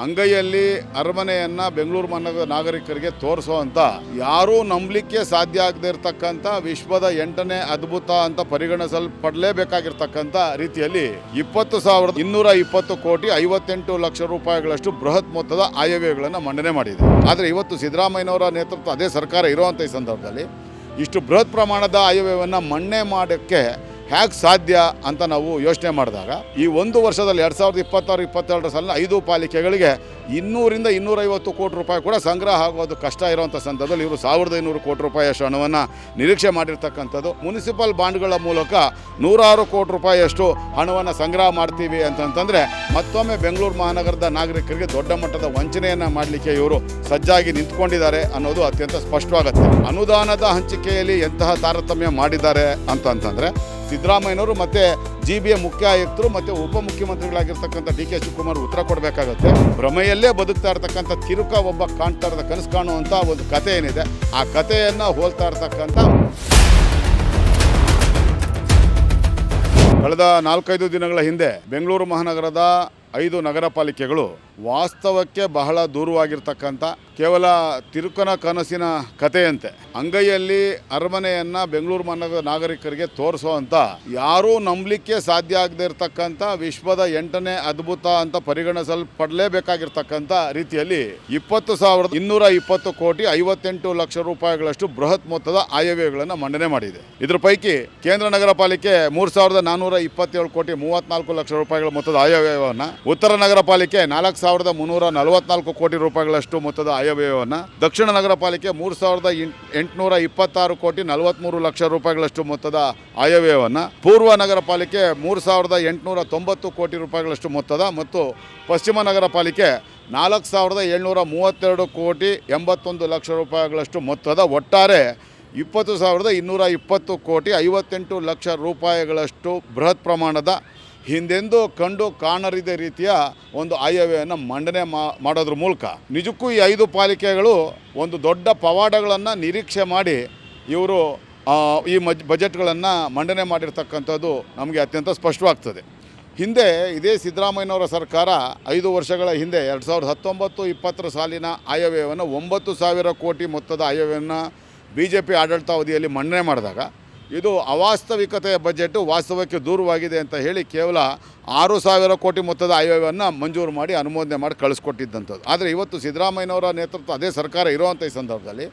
ಅಂಗೈಯಲ್ಲಿ ಅರಮನೆಯನ್ನು ಬೆಂಗಳೂರು ನಾಗರಿಕರಿಗೆ ತೋರಿಸುವಂಥ ಯಾರೂ ನಂಬಲಿಕ್ಕೆ ಸಾಧ್ಯ ಆಗದೇ ಇರತಕ್ಕಂಥ ವಿಶ್ವದ 8ನೇ ಅದ್ಭುತ ಅಂತ ಪರಿಗಣಿಸಲ್ಪಡಲೇಬೇಕಾಗಿರ್ತಕ್ಕಂಥ ರೀತಿಯಲ್ಲಿ 20,220 ಕೋಟಿ 58 ಲಕ್ಷ ರೂಪಾಯಿಗಳಷ್ಟು ಬೃಹತ್ ಮೊತ್ತದ ಆಯವ್ಯಯಗಳನ್ನು ಮಂಡನೆ ಮಾಡಿದೆ. ಆದರೆ ಇವತ್ತು ಸಿದ್ದರಾಮಯ್ಯನವರ ನೇತೃತ್ವ ಅದೇ ಸರ್ಕಾರ ಇರುವಂಥ ಈ ಸಂದರ್ಭದಲ್ಲಿ ಇಷ್ಟು ಬೃಹತ್ ಪ್ರಮಾಣದ ಆಯವ್ಯಯವನ್ನು ಮನ್ನಣೆ ಮಾಡೋಕ್ಕೆ ಹೇಗೆ ಸಾಧ್ಯ ಅಂತ ನಾವು ಯೋಚನೆ ಮಾಡಿದಾಗ ಈ ಒಂದು ವರ್ಷದಲ್ಲಿ 2026-22 ಸಾಲಿನ 5 ಪಾಲಿಕೆಗಳಿಗೆ 200ರಿಂದ 250 ಕೋಟಿ ರೂಪಾಯಿ ಕೂಡ ಸಂಗ್ರಹ ಆಗೋದು ಕಷ್ಟ ಇರುವಂಥ ಸಂದರ್ಭದಲ್ಲಿ ಇವರು 1,500 ಕೋಟಿ ರೂಪಾಯಿಯಷ್ಟು ಹಣವನ್ನು ನಿರೀಕ್ಷೆ ಮಾಡಿರ್ತಕ್ಕಂಥದ್ದು. ಮುನಿಸಿಪಲ್ ಬಾಂಡ್ಗಳ ಮೂಲಕ 106 ಕೋಟಿ ರೂಪಾಯಿಯಷ್ಟು ಹಣವನ್ನು ಸಂಗ್ರಹ ಮಾಡ್ತೀವಿ ಅಂತಂತಂದರೆ ಮತ್ತೊಮ್ಮೆ ಬೆಂಗಳೂರು ಮಹಾನಗರದ ನಾಗರಿಕರಿಗೆ ದೊಡ್ಡ ಮಟ್ಟದ ವಂಚನೆಯನ್ನು ಮಾಡಲಿಕ್ಕೆ ಇವರು ಸಜ್ಜಾಗಿ ನಿಂತ್ಕೊಂಡಿದ್ದಾರೆ ಅನ್ನೋದು ಅತ್ಯಂತ ಸ್ಪಷ್ಟವಾಗುತ್ತೆ. ಅನುದಾನದ ಹಂಚಿಕೆಯಲ್ಲಿ ಎಂತಹ ತಾರತಮ್ಯ ಮಾಡಿದ್ದಾರೆ ಅಂತಂತಂದರೆ ಸಿದ್ದರಾಮಯ್ಯನವರು ಮತ್ತು GBA ಮುಖ್ಯ ಆಯುಕ್ತರು ಮತ್ತು ಉಪಮುಖ್ಯಮಂತ್ರಿಗಳಾಗಿರ್ತಕ್ಕಂಥ DK ಶಿವಕುಮಾರ್ ಉತ್ತರ ಕೊಡಬೇಕಾಗುತ್ತೆ. ಭ್ರಮೆಯಲ್ಲೇ ಬದುಕ್ತಾ ಇರ್ತಕ್ಕಂಥ ತಿರುಕ ಒಬ್ಬ ಕಾಣ್ತಾರದ ಕನಸು ಕಾಣುವಂಥ ಒಂದು ಕತೆ ಏನಿದೆ ಆ ಕಥೆಯನ್ನು ಹೋಲ್ತಾ ಇರ್ತಕ್ಕಂಥ ಕಳೆದ 4-5 ದಿನಗಳ ಹಿಂದೆ ಬೆಂಗಳೂರು ಮಹಾನಗರದ 5 ನಗರ ಪಾಲಿಕೆಗಳು ವಾಸ್ತವಕ್ಕೆ ಬಹಳ ದೂರವಾಗಿರ್ತಕ್ಕಂಥ ಕೇವಲ ತಿರುಕನ ಕನಸಿನ ಕಥೆಯಂತೆ ಅಂಗೈಯಲ್ಲಿ ಅರಮನೆಯನ್ನು ಬೆಂಗಳೂರು ಮಹಾನಗರದ ನಾಗರಿಕರಿಗೆ ತೋರಿಸುವಂಥ ಯಾರೂ ನಂಬಲಿಕ್ಕೆ ಸಾಧ್ಯ ಆಗದೇ ಇರತಕ್ಕಂಥ ವಿಶ್ವದ 8ನೇ ಅದ್ಭುತ ಅಂತ ಪರಿಗಣಿಸಲ್ಪಡಲೇಬೇಕಾಗಿರ್ತಕ್ಕಂಥ ರೀತಿಯಲ್ಲಿ 20,220 ಕೋಟಿ 58 ಲಕ್ಷ ರೂಪಾಯಿಗಳಷ್ಟು ಬೃಹತ್ ಮೊತ್ತದ ಆಯವ್ಯಯಗಳನ್ನು ಮಂಡನೆ ಮಾಡಿದೆ. ಇದರ ಪೈಕಿ ಕೇಂದ್ರ ನಗರ ಪಾಲಿಕೆ 3,427 ಕೋಟಿ 34 ಲಕ್ಷ ರೂಪಾಯಿಗಳ ಮೊತ್ತದ ಆಯವ್ಯಯವನ್ನು, ಉತ್ತರ ನಗರ ಪಾಲಿಕೆ 4,344 ಕೋಟಿ ರೂಪಾಯಿಗಳಷ್ಟು ಮೊತ್ತದ ಆಯವ್ಯಯವನ್ನು, ದಕ್ಷಿಣ ನಗರ ಪಾಲಿಕೆ 3,826 ಕೋಟಿ 43 ಲಕ್ಷ ರೂಪಾಯಿಗಳಷ್ಟು ಮೊತ್ತದ ಆಯವ್ಯಯವನ್ನು, ಪೂರ್ವ ನಗರ ಪಾಲಿಕೆ 3,890 ಕೋಟಿ ರೂಪಾಯಿಗಳಷ್ಟು ಮೊತ್ತದ ಮತ್ತು ಪಶ್ಚಿಮ ನಗರ ಪಾಲಿಕೆ 4,732 ಕೋಟಿ 81 ಲಕ್ಷ ರೂಪಾಯಿಗಳಷ್ಟು ಮೊತ್ತದ ಒಟ್ಟಾರೆ 20,220 ಕೋಟಿ 58 ಲಕ್ಷ ರೂಪಾಯಿಗಳಷ್ಟು ಬೃಹತ್ ಪ್ರಮಾಣದ ಹಿಂದೆಂದೂ ಕಂಡು ಕಾಣರಿದ ರೀತಿಯ ಒಂದು ಆಯವ್ಯಯವನ್ನು ಮಂಡನೆ ಮಾಡೋದ್ರ ಮೂಲಕ ನಿಜಕ್ಕೂ ಈ 5 ಪಾಲಿಕೆಗಳು ಒಂದು ದೊಡ್ಡ ಪವಾಡಗಳನ್ನು ನಿರೀಕ್ಷೆ ಮಾಡಿ ಇವರು ಈ ಬಜೆಟ್ಗಳನ್ನು ಮಂಡನೆ ಮಾಡಿರ್ತಕ್ಕಂಥದ್ದು ನಮಗೆ ಅತ್ಯಂತ ಸ್ಪಷ್ಟವಾಗ್ತದೆ. ಹಿಂದೆ ಇದೇ ಸಿದ್ದರಾಮಯ್ಯನವರ ಸರ್ಕಾರ 5 ವರ್ಷಗಳ ಹಿಂದೆ 2019-20 ಸಾಲಿನ ಆಯವ್ಯಯವನ್ನು 9,000 ಕೋಟಿ ಮೊತ್ತದ ಆಯವ್ಯಯವನ್ನು BJP ಆಡಳಿತಾವಧಿಯಲ್ಲಿ ಮಂಡನೆ ಮಾಡಿದಾಗ ಇದು ಅವಾಸ್ತವಿಕತೆಯ ಬಜೆಟು ವಾಸ್ತವಕ್ಕೆ ದೂರವಾಗಿದೆ ಅಂತ ಹೇಳಿ ಕೇವಲ 6,000 ಕೋಟಿ ಮೊತ್ತದ ಆಯವ್ಯಯವನ್ನು ಮಂಜೂರು ಮಾಡಿ ಅನುಮೋದನೆ ಮಾಡಿ ಕಳಿಸ್ಕೊಟ್ಟಿದ್ದಂಥದ್ದು. ಆದರೆ ಇವತ್ತು ಸಿದ್ದರಾಮಯ್ಯನವರ ನೇತೃತ್ವ ಅದೇ ಸರ್ಕಾರ ಇರುವಂಥ ಈ ಸಂದರ್ಭದಲ್ಲಿ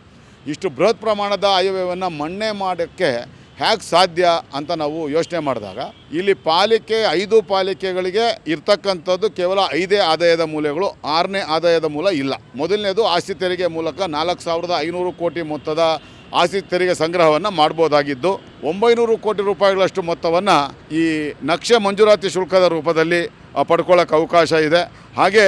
ಇಷ್ಟು ಬೃಹತ್ ಪ್ರಮಾಣದ ಆಯವ್ಯಯವನ್ನು ಮನ್ನಣೆ ಮಾಡೋಕ್ಕೆ ಹೇಗೆ ಸಾಧ್ಯ ಅಂತ ನಾವು ಯೋಚನೆ ಮಾಡಿದಾಗ ಇಲ್ಲಿ 5 ಪಾಲಿಕೆಗಳಿಗೆ ಇರ್ತಕ್ಕಂಥದ್ದು ಕೇವಲ 5 ಆದಾಯದ ಮೂಲಗಳು, 6ನೇ ಆದಾಯದ ಮೂಲ ಇಲ್ಲ. ಮೊದಲನೇದು ಆಸ್ತಿ ತೆರಿಗೆ ಮೂಲಕ 4,500 ಕೋಟಿ ಮೊತ್ತದ ಆಸ್ತಿ ತೆರಿಗೆ ಸಂಗ್ರಹವನ್ನು ಮಾಡ್ಬೋದಾಗಿದ್ದು 900 ಕೋಟಿ ರೂಪಾಯಿಗಳಷ್ಟು ಮೊತ್ತವನ್ನು ಈ ನಕ್ಷೆ ಮಂಜೂರಾತಿ ಶುಲ್ಕದ ರೂಪದಲ್ಲಿ ಪಡ್ಕೊಳ್ಳೋಕೆ ಅವಕಾಶ ಇದೆ. ಹಾಗೆ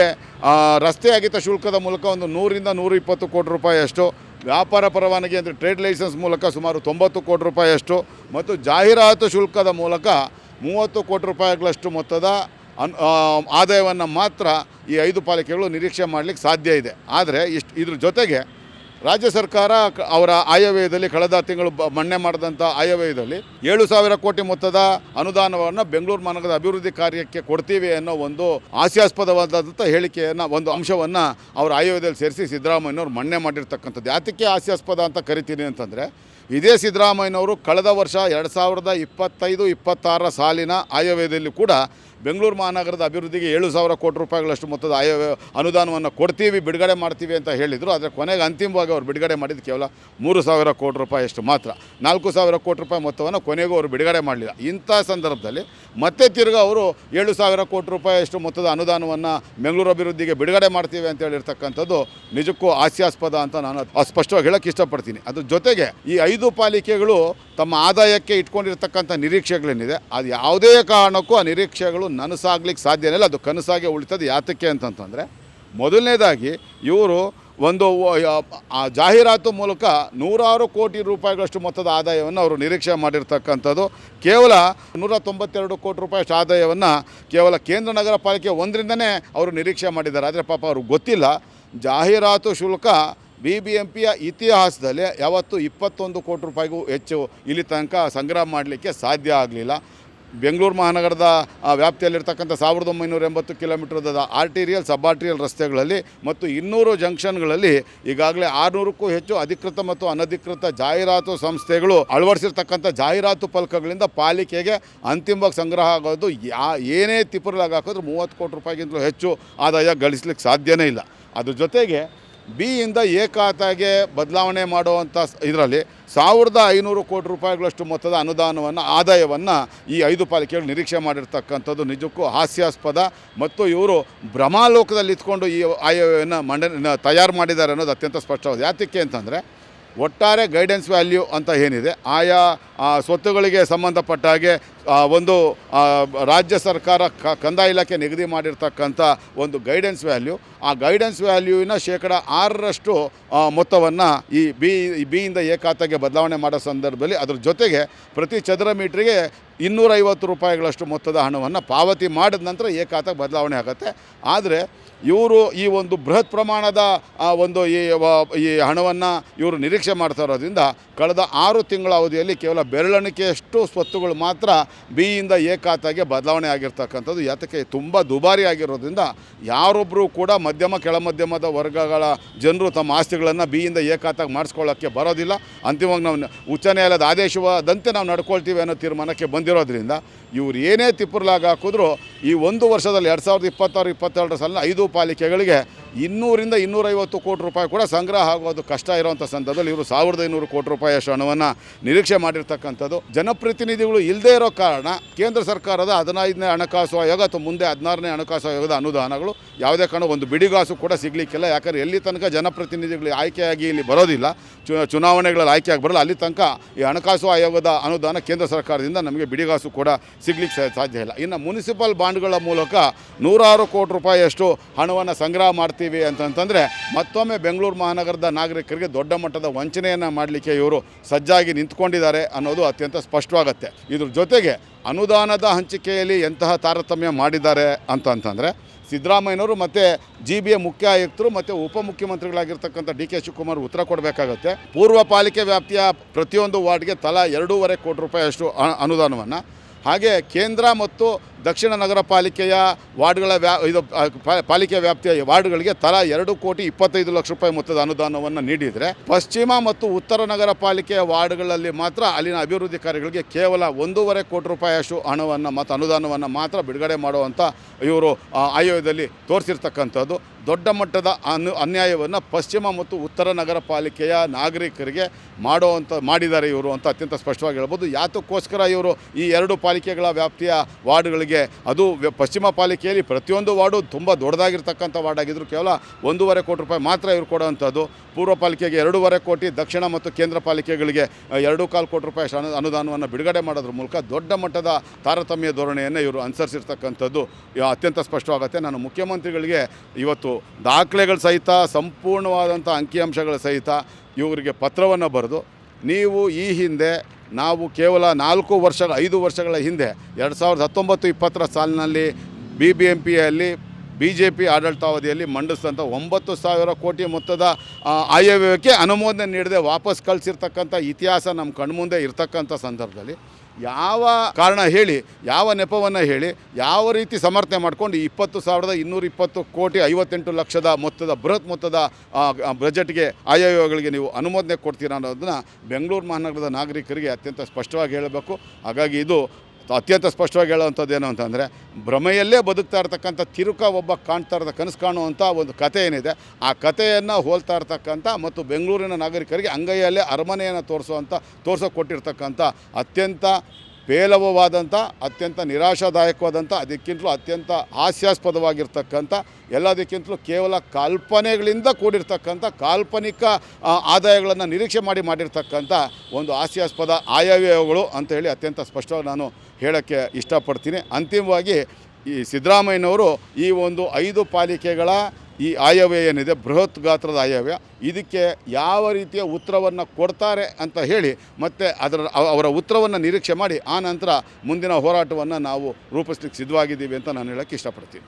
ರಸ್ತೆ ಅಗಿತ ಶುಲ್ಕದ ಮೂಲಕ ಒಂದು 100ರಿಂದ 120 ಕೋಟಿ ರೂಪಾಯಿಯಷ್ಟು, ವ್ಯಾಪಾರ ಪರವಾನಗಿ ಅಂದರೆ ಟ್ರೇಡ್ ಲೈಸೆನ್ಸ್ ಮೂಲಕ ಸುಮಾರು 90 ಕೋಟಿ ರೂಪಾಯಿಯಷ್ಟು ಮತ್ತು ಜಾಹೀರಾತು ಶುಲ್ಕದ ಮೂಲಕ 30 ಕೋಟಿ ರೂಪಾಯಿಗಳಷ್ಟು ಮೊತ್ತದ ಆದಾಯವನ್ನು ಮಾತ್ರ ಈ 5 ಪಾಲಿಕೆಗಳು ನಿರೀಕ್ಷೆ ಮಾಡಲಿಕ್ಕೆ ಸಾಧ್ಯ ಇದೆ. ಆದರೆ ಇದ್ರ ಜೊತೆಗೆ ರಾಜ್ಯ ಸರ್ಕಾರ ಅವರ ಆಯವ್ಯಯದಲ್ಲಿ ಕಳೆದ ತಿಂಗಳು ಮನ್ನಣೆ ಮಾಡಿದಂಥ ಆಯವ್ಯಯದಲ್ಲಿ 7,000 ಕೋಟಿ ಮೊತ್ತದ ಅನುದಾನವನ್ನು ಬೆಂಗಳೂರು ಮಹಾನಗರದ ಅಭಿವೃದ್ಧಿ ಕಾರ್ಯಕ್ಕೆ ಕೊಡ್ತೀವಿ ಅನ್ನೋ ಒಂದು ಹಾಸ್ಯಾಸ್ಪದವಾದಂಥ ಹೇಳಿಕೆಯನ್ನು, ಒಂದು ಅಂಶವನ್ನು ಅವರ ಆಯವ್ಯಯದಲ್ಲಿ ಸೇರಿಸಿ ಸಿದ್ದರಾಮಯ್ಯನವರು ಮನ್ನಣೆ ಮಾಡಿರ್ತಕ್ಕಂಥದ್ದು. ಯಾತಕ್ಕೆ ಹಾಸ್ಯಾಸ್ಪದ ಅಂತ ಕರಿತೀನಿ ಅಂತಂದರೆ ಇದೇ ಸಿದ್ದರಾಮಯ್ಯನವರು ಕಳೆದ ವರ್ಷ 2025-26 ಸಾಲಿನ ಆಯವ್ಯಯದಲ್ಲಿ ಕೂಡ ಬೆಂಗಳೂರು ಮಹಾನಗರದ ಅಭಿವೃದ್ಧಿಗೆ 7,000 ಕೋಟಿ ರೂಪಾಯಿಗಳಷ್ಟು ಮೊತ್ತದ ಅನುದಾನವನ್ನು ಕೊಡ್ತೀವಿ, ಬಿಡುಗಡೆ ಮಾಡ್ತೀವಿ ಅಂತ ಹೇಳಿದರು. ಆದರೆ ಕೊನೆಗೆ ಅಂತಿಮವಾಗಿ ಅವರು ಬಿಡುಗಡೆ ಮಾಡಿದ್ದು ಕೇವಲ 3,000 ಕೋಟಿ ರೂಪಾಯಿಯಷ್ಟು ಮಾತ್ರ. 4,000 ಕೋಟಿ ರೂಪಾಯಿ ಮೊತ್ತವನ್ನು ಕೊನೆಗೂ ಅವರು ಬಿಡುಗಡೆ ಮಾಡಲಿಲ್ಲ. ಇಂಥ ಸಂದರ್ಭದಲ್ಲಿ ಮತ್ತೆ ತಿರ್ಗಿ ಅವರು 7,000 ಕೋಟಿ ರೂಪಾಯಿಯಷ್ಟು ಮೊತ್ತದ ಅನುದಾನವನ್ನು ಬೆಂಗಳೂರು ಅಭಿವೃದ್ಧಿಗೆ ಬಿಡುಗಡೆ ಮಾಡ್ತೀವಿ ಅಂತ ಹೇಳಿರ್ತಕ್ಕಂಥದ್ದು ನಿಜಕ್ಕೂ ಹಾಸ್ಯಾಸ್ಪದ ಅಂತ ನಾನು ಸ್ಪಷ್ಟವಾಗಿ ಹೇಳೋಕ್ಕೆ ಇಷ್ಟಪಡ್ತೀನಿ. ಅದ್ರ ಜೊತೆಗೆ ಈ 5 ಪಾಲಿಕೆಗಳು ತಮ್ಮ ಆದಾಯಕ್ಕೆ ಇಟ್ಕೊಂಡಿರ್ತಕ್ಕಂಥ ನಿರೀಕ್ಷೆಗಳೇನಿದೆ ಅದು ಯಾವುದೇ ಕಾರಣಕ್ಕೂ ಆ ನಿರೀಕ್ಷೆಗಳು ನನಸಾಗ್ಲಿಕ್ಕೆ ಸಾಧ್ಯನೇ ಇಲ್ಲ. ಅದು ಕನಸಾಗೆ ಉಳಿತದೆ. ಯಾತಕ್ಕೆ ಅಂತಂತಂದರೆ ಮೊದಲನೇದಾಗಿ ಇವರು ಒಂದು ಜಾಹೀರಾತು ಮೂಲಕ 106 ಕೋಟಿ ರೂಪಾಯಿಗಳಷ್ಟು ಮೊತ್ತದ ಆದಾಯವನ್ನು ಅವರು ನಿರೀಕ್ಷೆ ಮಾಡಿರ್ತಕ್ಕಂಥದ್ದು. ಕೇವಲ 192 ಕೋಟಿ ರೂಪಾಯಿಯಷ್ಟು ಆದಾಯವನ್ನು ಕೇವಲ ಕೇಂದ್ರ ನಗರ ಪಾಲಿಕೆ 1ರಿಂದನೇ ಅವರು ನಿರೀಕ್ಷೆ ಮಾಡಿದ್ದಾರೆ. ಆದರೆ ಪಾಪ ಅವ್ರಿಗೆ ಗೊತ್ತಿಲ್ಲ ಜಾಹೀರಾತು ಶುಲ್ಕ BBMPಯ ಇತಿಹಾಸದಲ್ಲಿ ಯಾವತ್ತೂ 21 ಕೋಟಿ ರೂಪಾಯಿಗೂ ಹೆಚ್ಚು ಇಲ್ಲಿ ತನಕ ಸಂಗ್ರಹ ಮಾಡಲಿಕ್ಕೆ ಸಾಧ್ಯ ಆಗಲಿಲ್ಲ. ಬೆಂಗಳೂರು ಮಹಾನಗರದ ವ್ಯಾಪ್ತಿಯಲ್ಲಿರ್ತಕ್ಕಂಥ 1980 ಕಿಲೋಮೀಟರ್ದ ಆರ್ಟಿರಿಯಲ್ ಸಬ್ ಆರ್ಟಿರಿಯಲ್ ರಸ್ತೆಗಳಲ್ಲಿ ಮತ್ತು 200 ಜಂಕ್ಷನ್ಗಳಲ್ಲಿ ಈಗಾಗಲೇ 600ಕ್ಕೂ ಹೆಚ್ಚು ಅಧಿಕೃತ ಮತ್ತು ಅನಧಿಕೃತ ಜಾಹೀರಾತು ಸಂಸ್ಥೆಗಳು ಅಳವಡಿಸಿರ್ತಕ್ಕಂಥ ಜಾಹೀರಾತು ಫಲಕಗಳಿಂದ ಪಾಲಿಕೆಗೆ ಅಂತಿಮವಾಗಿ ಸಂಗ್ರಹ ಆಗೋದು ಏನೇ ತಿಪ್ಪರ್ಲಾಗಿ ಹಾಕಿದ್ರು 30 ಕೋಟಿ ರೂಪಾಯಿಗಿಂತಲೂ ಹೆಚ್ಚು ಆದಾಯ ಗಳಿಸ್ಲಿಕ್ಕೆ ಸಾಧ್ಯನೇ ಇಲ್ಲ. ಅದ್ರ ಜೊತೆಗೆ ಬಿಯಿಂದ ಎ ಖಾತೆಗೆ ಬದಲಾವಣೆ ಮಾಡುವಂಥ ಇದರಲ್ಲಿ 1500 ಕೋಟಿ ರೂಪಾಯಿಗಳಷ್ಟು ಮೊತ್ತದ ಅನುದಾನವನ್ನು ಆದಾಯವನ್ನು ಈ 5 ಪಾಲಿಕೆಗಳು ನಿರೀಕ್ಷೆ ಮಾಡಿರ್ತಕ್ಕಂಥದ್ದು ನಿಜಕ್ಕೂ ಹಾಸ್ಯಾಸ್ಪದ. ಮತ್ತು ಇವರು ಭ್ರಮಾಲೋಕದಲ್ಲಿ ಇಟ್ಕೊಂಡು ಈ ಆಯವ್ಯಯನ್ನು ತಯಾರು ಮಾಡಿದ್ದಾರೆ ಅನ್ನೋದು ಅತ್ಯಂತ ಸ್ಪಷ್ಟವಾದ. ಯಾತಕ್ಕೆ ಅಂತಂದರೆ ಒಟ್ಟಾರೆ ಗೈಡೆನ್ಸ್ ವ್ಯಾಲ್ಯೂ ಅಂತ ಏನಿದೆ, ಆಯಾ ಸ್ವತ್ತುಗಳಿಗೆ ಸಂಬಂಧಪಟ್ಟ ಹಾಗೆ ಒಂದು ರಾಜ್ಯ ಸರ್ಕಾರ ಕಂದಾಯ ಇಲಾಖೆ ನಿಗದಿ ಮಾಡಿರ್ತಕ್ಕಂಥ ಒಂದು ಗೈಡೆನ್ಸ್ ವ್ಯಾಲ್ಯೂ, ಆ ಗೈಡೆನ್ಸ್ ವ್ಯಾಲ್ಯೂವಿನ 6% ಮೊತ್ತವನ್ನು ಈ ಬಿಯಿಂದ ಎ ಖಾತೆಗೆ ಬದಲಾವಣೆ ಮಾಡೋ ಸಂದರ್ಭದಲ್ಲಿ ಅದ್ರ ಜೊತೆಗೆ ಪ್ರತಿ ಚದರ ಮೀಟ್ರಿಗೆ 250 ರೂಪಾಯಿಗಳಷ್ಟು ಮೊತ್ತದ ಹಣವನ್ನು ಪಾವತಿ ಮಾಡಿದ ನಂತರ ಎ ಖಾತೆಗೆ ಬದಲಾವಣೆ ಆಗುತ್ತೆ. ಆದರೆ ಇವರು ಈ ಒಂದು ಬೃಹತ್ ಪ್ರಮಾಣದ ಒಂದು ಈ ಹಣವನ್ನು ಇವರು ನಿರೀಕ್ಷೆ ಮಾಡ್ತಾ ಇರೋದ್ರಿಂದ ಕಳೆದ 6 ತಿಂಗಳ ಅವಧಿಯಲ್ಲಿ ಕೇವಲ ಬೆರಳೆಣಿಕೆಯಷ್ಟು ಸ್ವತ್ತುಗಳು ಮಾತ್ರ ಬಿಯಿಂದ ಎ ಖಾತೆಗೆ ಬದಲಾವಣೆ ಆಗಿರ್ತಕ್ಕಂಥದ್ದು. ಯಾತಕ್ಕೆ ತುಂಬ ದುಬಾರಿ ಆಗಿರೋದ್ರಿಂದ ಯಾರೊಬ್ಬರು ಕೂಡ ಮಧ್ಯಮ ಕೆಳಮಧ್ಯಮದ ವರ್ಗಗಳ ಜನರು ತಮ್ಮ ಆಸ್ತಿಗಳನ್ನು ಬಿಯಿಂದ ಎ ಖಾತೆಗೆ ಮಾಡಿಸ್ಕೊಳ್ಳೋಕ್ಕೆ ಬರೋದಿಲ್ಲ. ಅಂತಿಮವಾಗಿ ನಾವು ಉಚ್ಚ ನ್ಯಾಯಾಲಯದ ಆದೇಶವಾದಂತೆ ನಾವು ನಡ್ಕೊಳ್ತೀವಿ ಅನ್ನೋ ತೀರ್ಮಾನಕ್ಕೆ ಬಂದಿರೋದ್ರಿಂದ ಇವರು ಏನೇ ತಿಪ್ಪರ್ಲಾಗಿ ಹಾಕಿದ್ರು ಈ ಒಂದು ವರ್ಷದಲ್ಲಿ 2026-27 ಸಾಲಿನ 5 ಪಾಲಿಕೆಗಳಿಗೆ 200ರಿಂದ 250 ಕೋಟಿ ರೂಪಾಯಿ ಕೂಡ ಸಂಗ್ರಹ ಆಗೋದು ಕಷ್ಟ ಇರುವಂಥ ಸಂದರ್ಭದಲ್ಲಿ ಇವರು 1500 ಕೋಟಿ ರೂಪಾಯಿಯಷ್ಟು ಹಣವನ್ನು ನಿರೀಕ್ಷೆ ಮಾಡಿರ್ತಕ್ಕಂಥದ್ದು. ಜನಪ್ರತಿನಿಧಿಗಳು ಇಲ್ಲದೇ ಇರೋ ಕಾರಣ ಕೇಂದ್ರ ಸರ್ಕಾರದ 15ನೇ ಹಣಕಾಸು ಆಯೋಗ ಅಥವಾ ಮುಂದೆ 16ನೇ ಹಣಕಾಸು ಆಯೋಗದ ಅನುದಾನಗಳು ಯಾವುದೇ ಕಾರಣ ಒಂದು ಬಿಡಿಗಾಸು ಕೂಡ ಸಿಗಲಿಕ್ಕಿಲ್ಲ. ಯಾಕಂದರೆ ಎಲ್ಲಿ ತನಕ ಜನಪ್ರತಿನಿಧಿಗಳು ಆಯ್ಕೆಯಾಗಿ ಇಲ್ಲಿ ಬರೋದಿಲ್ಲ, ಚುನಾವಣೆಗಳಲ್ಲಿ ಆಯ್ಕೆಯಾಗಿ ಬರೋಲ್ಲ, ಅಲ್ಲಿ ತನಕ ಈ ಹಣಕಾಸು ಆಯೋಗದ ಅನುದಾನ ಕೇಂದ್ರ ಸರ್ಕಾರದಿಂದ ನಮಗೆ ಬಿಡಿಗಾಸು ಕೂಡ ಸಿಗಲಿಕ್ಕೆ ಸಾಧ್ಯ ಇಲ್ಲ. ಇನ್ನು ಮುನಿಸಿಪಲ್ ಬಾಂಡ್ಗಳ ಮೂಲಕ 106 ಕೋಟಿ ರೂಪಾಯಿಯಷ್ಟು ಹಣವನ್ನು ಸಂಗ್ರಹ ಮಾಡ್ತೀವಿ ಅಂತಂತಂದರೆ ಮತ್ತೊಮ್ಮೆ ಬೆಂಗಳೂರು ಮಹಾನಗರದ ನಾಗರಿಕರಿಗೆ ದೊಡ್ಡ ಮಟ್ಟದ ವಂಚನೆಯನ್ನು ಮಾಡಲಿಕ್ಕೆ ಇವರು ಸಜ್ಜಾಗಿ ನಿಂತ್ಕೊಂಡಿದ್ದಾರೆ ಅನ್ನೋದು ಅತ್ಯಂತ ಸ್ಪಷ್ಟವಾಗುತ್ತೆ. ಇದ್ರ ಜೊತೆಗೆ ಅನುದಾನದ ಹಂಚಿಕೆಯಲ್ಲಿ ಎಂತಹ ತಾರತಮ್ಯ ಮಾಡಿದ್ದಾರೆ ಅಂತಂತಂದರೆ ಸಿದ್ದರಾಮಯ್ಯನವರು ಮತ್ತು GBA ಮುಖ್ಯ ಆಯುಕ್ತರು ಮತ್ತು ಉಪಮುಖ್ಯಮಂತ್ರಿಗಳಾಗಿರ್ತಕ್ಕಂಥ DK ಶಿವಕುಮಾರ್ ಉತ್ತರ ಕೊಡಬೇಕಾಗುತ್ತೆ. ಪೂರ್ವ ಪಾಲಿಕೆ ವ್ಯಾಪ್ತಿಯ ಪ್ರತಿಯೊಂದು ವಾರ್ಡ್ಗೆ ತಲಾ 2.5 ಕೋಟಿ ರೂಪಾಯಿಯಷ್ಟು ಅನುದಾನವನ್ನು, ಹಾಗೆ ಕೇಂದ್ರ ಮತ್ತು ದಕ್ಷಿಣ ನಗರ ಪಾಲಿಕೆಯ ವಾರ್ಡ್ಗಳ ಪಾಲಿಕೆ ವ್ಯಾಪ್ತಿಯ ವಾರ್ಡ್ಗಳಿಗೆ ತಲಾ 2,25,00,000 ರೂಪಾಯಿ ಮೊತ್ತದ ಅನುದಾನವನ್ನು ನೀಡಿದರೆ, ಪಶ್ಚಿಮ ಮತ್ತು ಉತ್ತರ ನಗರ ಪಾಲಿಕೆಯ ವಾರ್ಡ್ಗಳಲ್ಲಿ ಮಾತ್ರ ಅಲ್ಲಿನ ಅಭಿವೃದ್ಧಿ ಕಾರ್ಯಗಳಿಗೆ ಕೇವಲ 1.5 ಕೋಟಿ ರೂಪಾಯಿಯಷ್ಟು ಹಣವನ್ನು ಮತ್ತು ಅನುದಾನವನ್ನು ಮಾತ್ರ ಬಿಡುಗಡೆ ಮಾಡುವಂಥ ಇವರು ಆಯೋಗದಲ್ಲಿ ತೋರಿಸಿರ್ತಕ್ಕಂಥದ್ದು. ದೊಡ್ಡ ಮಟ್ಟದ ಅನ್ಯಾಯವನ್ನು ಪಶ್ಚಿಮ ಮತ್ತು ಉತ್ತರ ನಗರ ಪಾಲಿಕೆಯ ನಾಗರಿಕರಿಗೆ ಮಾಡಿದ್ದಾರೆ ಇವರು ಅಂತ ಅತ್ಯಂತ ಸ್ಪಷ್ಟವಾಗಿ ಹೇಳ್ಬೋದು. ಯಾತಕ್ಕೋಸ್ಕರ ಇವರು ಈ 2 ಪಾಲಿಕೆಗಳ ವ್ಯಾಪ್ತಿಯ ವಾರ್ಡ್ಗಳಿಗೆ, ಅದು ಪಶ್ಚಿಮ ಪಾಲಿಕೆಯಲ್ಲಿ ಪ್ರತಿಯೊಂದು ವಾರ್ಡು ತುಂಬ ದೊಡ್ಡದಾಗಿರ್ತಕ್ಕಂಥ ವಾರ್ಡ್ ಆಗಿದ್ರು ಕೇವಲ 1.5 ಕೋಟಿ ರೂಪಾಯಿ ಮಾತ್ರ ಇವರು ಕೊಡುವಂಥದ್ದು. ಪೂರ್ವ ಪಾಲಿಕೆಗೆ 2.5 ಕೋಟಿ, ದಕ್ಷಿಣ ಮತ್ತು ಕೇಂದ್ರ ಪಾಲಿಕೆಗಳಿಗೆ 2.25 ಕೋಟಿ ರೂಪಾಯಿ ಅನುದಾನವನ್ನು ಬಿಡುಗಡೆ ಮಾಡೋದ್ರ ಮೂಲಕ ದೊಡ್ಡ ಮಟ್ಟದ ತಾರತಮ್ಯ ಧೋರಣೆಯನ್ನು ಇವರು ಅನುಸರಿಸಿರ್ತಕ್ಕಂಥದ್ದು ಅತ್ಯಂತ ಸ್ಪಷ್ಟವಾಗುತ್ತೆ. ನಾನು ಮುಖ್ಯಮಂತ್ರಿಗಳಿಗೆ ಇವತ್ತು ದಾಖಲೆಗಳ ಸಹಿತ, ಸಂಪೂರ್ಣವಾದಂಥ ಅಂಕಿಅಂಶಗಳ ಸಹಿತ ಇವರಿಗೆ ಪತ್ರವನ್ನು ಬರೆದು, ನೀವು ಈ ಹಿಂದೆ ನಾವು ಕೇವಲ 5 ವರ್ಷಗಳ ಹಿಂದೆ 2019-20 ಸಾಲಿನಲ್ಲಿ BBMPಯಲ್ಲಿ BJP ಆಡಳಿತಾವಧಿಯಲ್ಲಿ ಮಂಡಿಸಿದಂಥ 9,000 ಕೋಟಿ ಮೊತ್ತದ ಆಯವ್ಯಯಕ್ಕೆ ಅನುಮೋದನೆ ನೀಡದೆ ವಾಪಸ್ ಕಳಿಸಿರ್ತಕ್ಕಂಥ ಇತಿಹಾಸ ನಮ್ಮ ಕಣ್ಮುಂದೆ ಇರ್ತಕ್ಕಂಥ ಸಂದರ್ಭದಲ್ಲಿ ಯಾವ ಕಾರಣ ಹೇಳಿ, ಯಾವ ನೆಪವನ್ನು ಹೇಳಿ, ಯಾವ ರೀತಿ ಸಮರ್ಥನೆ ಮಾಡಿಕೊಂಡು 20,220 ಕೋಟಿ 58 ಲಕ್ಷದ ಮೊತ್ತದ ಬೃಹತ್ ಮೊತ್ತದ ಬಜೆಟ್ಗೆ ಆಯವ್ಯಯಗಳಿಗೆ ನೀವು ಅನುಮೋದನೆ ಕೊಡ್ತೀರಾ ಅನ್ನೋದನ್ನು ಬೆಂಗಳೂರು ಮಹಾನಗರದ ನಾಗರಿಕರಿಗೆ ಅತ್ಯಂತ ಸ್ಪಷ್ಟವಾಗಿ ಹೇಳಬೇಕು. ಹಾಗಾಗಿ ಇದು ಅತ್ಯಂತ ಸ್ಪಷ್ಟವಾಗಿ ಹೇಳುವಂಥದ್ದು ಏನು ಅಂತಂದರೆ, ಭ್ರಮೆಯಲ್ಲೇ ಬದುಕ್ತಾ ಇರ್ತಕ್ಕಂಥ ತಿರುಕ ಒಬ್ಬ ಕಾಣ್ತಾ ಇರೋದ ಕನಸು ಕಾಣುವಂಥ ಒಂದು ಕಥೆ ಏನಿದೆ, ಆ ಕಥೆಯನ್ನು ಹೋಲ್ತಾ ಇರ್ತಕ್ಕಂಥ ಮತ್ತು ಬೆಂಗಳೂರಿನ ನಾಗರಿಕರಿಗೆ ಅಂಗೈಯಲ್ಲೇ ಅರಮನೆಯನ್ನು ತೋರಿಸೋಕೊಟ್ಟಿರ್ತಕ್ಕಂಥ ಅತ್ಯಂತ ಪೇಲವವಾದಂಥ, ಅತ್ಯಂತ ನಿರಾಶಾದಾಯಕವಾದಂಥ, ಅದಕ್ಕಿಂತಲೂ ಅತ್ಯಂತ ಹಾಸ್ಯಾಸ್ಪದವಾಗಿರ್ತಕ್ಕಂಥ, ಎಲ್ಲದಕ್ಕಿಂತಲೂ ಕೇವಲ ಕಾಲ್ಪನೆಗಳಿಂದ ಕೂಡಿರ್ತಕ್ಕಂಥ ಕಾಲ್ಪನಿಕ ಆದಾಯಗಳನ್ನು ನಿರೀಕ್ಷೆ ಮಾಡಿರ್ತಕ್ಕಂಥ ಒಂದು ಹಾಸ್ಯಾಸ್ಪದ ಆಯವ್ಯಯಗಳು ಅಂತ ಹೇಳಿ ಅತ್ಯಂತ ಸ್ಪಷ್ಟವಾಗಿ ನಾನು ಹೇಳೋಕ್ಕೆ ಇಷ್ಟಪಡ್ತೀನಿ. ಅಂತಿಮವಾಗಿ ಈ ಸಿದ್ದರಾಮಯ್ಯನವರು ಈ ಒಂದು 5 ಪಾಲಿಕೆಗಳ ಈ ಆಯವ್ಯಯ ಏನಿದೆ, ಬೃಹತ್ ಗಾತ್ರದ ಆಯವ್ಯಯ, ಇದಕ್ಕೆ ಯಾವ ರೀತಿಯ ಉತ್ತರವನ್ನು ಕೊಡ್ತಾರೆ ಅಂತ ಹೇಳಿ ಮತ್ತು ಅವರ ಉತ್ತರವನ್ನು ನಿರೀಕ್ಷೆ ಮಾಡಿ ಆ ನಂತರ ಮುಂದಿನ ಹೋರಾಟವನ್ನು ನಾವು ರೂಪಿಸ್ಲಿಕ್ಕೆ ಸಿದ್ಧವಾಗಿದ್ದೀವಿ ಅಂತ ನಾನು ಹೇಳೋಕ್ಕೆ ಇಷ್ಟಪಡ್ತೀನಿ.